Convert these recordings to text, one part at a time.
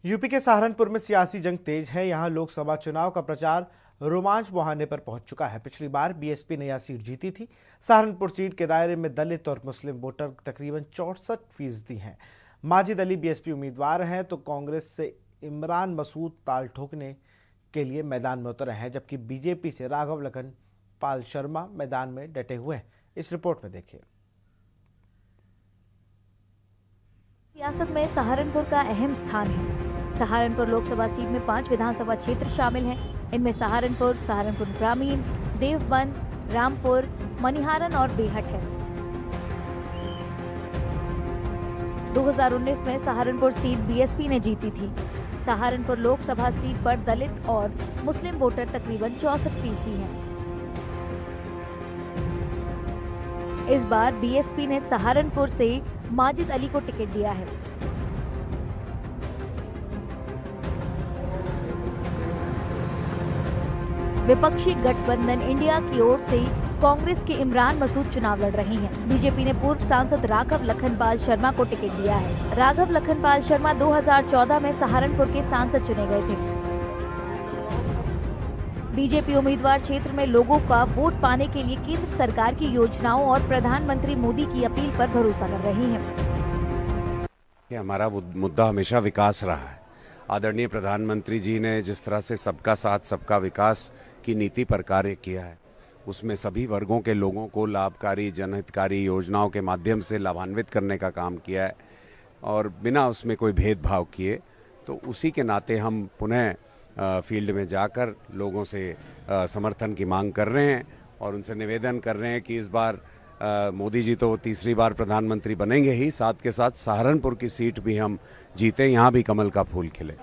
UP के सहारनपुर में सियासी जंग तेज है। यहां लोकसभा चुनाव का प्रचार रोमांच मुहाने पर पहुंच चुका है। पिछली बार बीएसपी ने यह सीट जीती थी। सहारनपुर सीट के दायरे में दलित और मुस्लिम वोटर तकरीबन 64% हैं। माजिद अली बीएसपी उम्मीदवार हैं तो कांग्रेस से इमरान मसूद ताल ठोकने के लिए मैदान में उतरे हैं, जबकि बीजेपी से राघव लखन पाल शर्मा मैदान में डटे हुए हैं। इस रिपोर्ट में देखिए। सियासत में सहारनपुर का अहम स्थान है। सहारनपुर लोकसभा सीट में 5 विधानसभा क्षेत्र शामिल हैं। इनमें सहारनपुर, सहारनपुर ग्रामीण, देवबंद, रामपुर, मनिहारन और बेहट है। 2019 में सहारनपुर सीट बीएसपी ने जीती थी। सहारनपुर लोकसभा सीट पर दलित और मुस्लिम वोटर तकरीबन 64% हैं। इस बार बीएसपी ने सहारनपुर से माजिद अली को टिकट दिया है। विपक्षी गठबंधन इंडिया की ओर से कांग्रेस के इमरान मसूद चुनाव लड़ रही हैं। बीजेपी ने पूर्व सांसद राघव लखनपाल शर्मा को टिकट दिया है। राघव लखनपाल शर्मा 2014 में सहारनपुर के सांसद चुने गए थे। बीजेपी उम्मीदवार क्षेत्र में लोगों का वोट पाने के लिए केंद्र सरकार की योजनाओं और प्रधानमंत्री मोदी की अपील पर भरोसा कर रही है। हमारा मुद्दा हमेशा विकास रहा है। आदरणीय प्रधानमंत्री जी ने जिस तरह से सबका साथ सबका विकास की नीति पर कार्य किया है, उसमें सभी वर्गों के लोगों को लाभकारी जनहितकारी योजनाओं के माध्यम से लाभान्वित करने का काम किया है और बिना उसमें कोई भेदभाव किए। तो उसी के नाते हम पुनः फील्ड में जाकर लोगों से समर्थन की मांग कर रहे हैं और उनसे निवेदन कर रहे हैं कि इस बार मोदी जी तो तीसरी बार प्रधानमंत्री बनेंगे ही, साथ के साथ सहारनपुर की सीट भी हम जीते, यहाँ भी कमल का फूल खिले।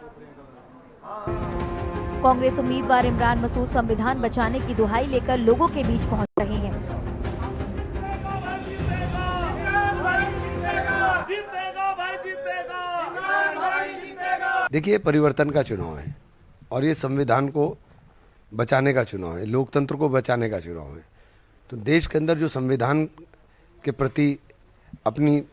कांग्रेस उम्मीदवार इमरान मसूद संविधान बचाने की दुहाई लेकर लोगों के बीच पहुंच रहे हैं। देखिए, परिवर्तन का चुनाव है और ये संविधान को बचाने का चुनाव है, लोकतंत्र को बचाने का चुनाव है। तो देश के अंदर जो संविधान के प्रति अपनी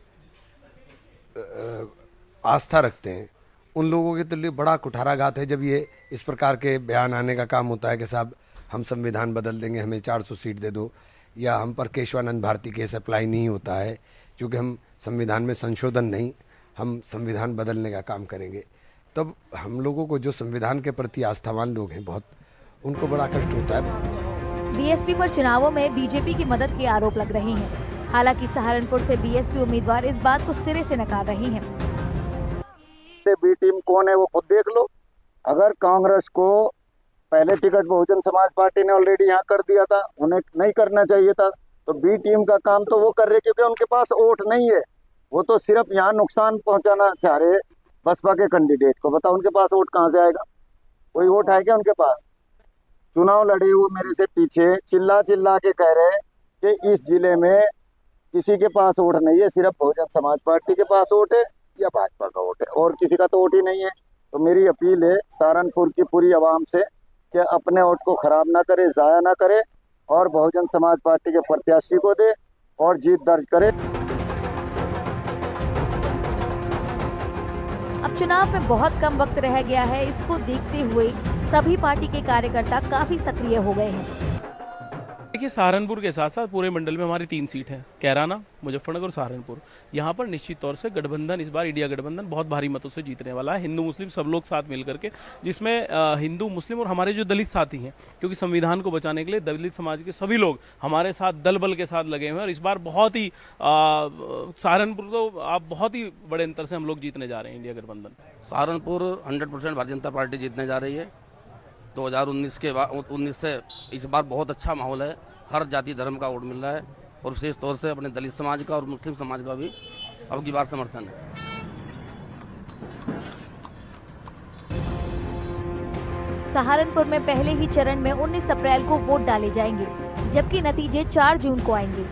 आस्था रखते हैं, उन लोगों के लिए बड़ा कुठाराघात है जब ये इस प्रकार के बयान आने का काम होता है कि साहब हम संविधान बदल देंगे, हमें 400 सीट दे दो, या हम पर केशवानंद भारती केस अप्लाई नहीं होता है क्योंकि हम संविधान में संशोधन नहीं, हम संविधान बदलने का काम करेंगे। तब हम लोगों को जो संविधान के प्रति आस्थावान लोग हैं बहुत, उनको बड़ा कष्ट होता है। बीएसपी पर चुनावों में बीजेपी की मदद के आरोप लग रहे हैं। हालांकि सहारनपुर से बीएसपी उम्मीदवार इस बात को सिरे से नकार रही हैं। बी टीम कौन है वो खुद देख लो। अगर कांग्रेस को पहले टिकट बहुजन समाज पार्टी ने ऑलरेडी यहाँ कर दिया था, उन्हें नहीं करना चाहिए था, तो बी टीम का काम तो वो कर रहे क्योंकि उनके पास वोट नहीं है। वो तो सिर्फ यहाँ नुकसान पहुंचाना चाह रहे बसपा के कैंडिडेट को। बताओ उनके पास वोट कहाँ से आएगा? कोई वोट है क्या उनके पास? चुनाव लड़े वो मेरे से पीछे चिल्ला चिल्ला के कह रहे कि इस जिले में किसी के पास वोट नहीं है, सिर्फ बहुजन समाज पार्टी के पास वोट है या भाजपा का वोट है, और किसी का तो वोट ही नहीं है। तो मेरी अपील है सहारनपुर की पूरी आवाम से कि अपने वोट को खराब ना करे, जाया ना करे और बहुजन समाज पार्टी के प्रत्याशी को दे और जीत दर्ज करे। अब चुनाव में बहुत कम वक्त रह गया है। इसको देखते हुए सभी पार्टी के कार्यकर्ता काफी सक्रिय हो गए हैं। देखिए, सहारनपुर के साथ साथ पूरे मंडल में हमारी 3 सीट है, कैराना, मुजफ्फरनगर और सहारनपुर। यहाँ पर निश्चित तौर से गठबंधन, इस बार इंडिया गठबंधन बहुत भारी मतों से जीतने वाला है। हिंदू मुस्लिम सब लोग साथ मिल करके, जिसमें हिंदू मुस्लिम और हमारे जो दलित साथी हैं, क्योंकि संविधान को बचाने के लिए दलित समाज के सभी लोग हमारे साथ दल बल के साथ लगे हुए हैं। और इस बार बहुत ही सहारनपुर तो आप बहुत ही बड़े अंतर से हम लोग जीतने जा रहे हैं। इंडिया गठबंधन सहारनपुर 100% भारतीय जनता पार्टी जीतने जा रही है। 2019 के बाद 19 से इस बार बहुत अच्छा माहौल है। हर जाति धर्म का वोट मिल रहा है और विशेष तौर से अपने दलित समाज का और मुस्लिम समाज का भी अब की बार समर्थन है। सहारनपुर में पहले ही चरण में 19 अप्रैल को वोट डाले जाएंगे, जबकि नतीजे 4 जून को आएंगे।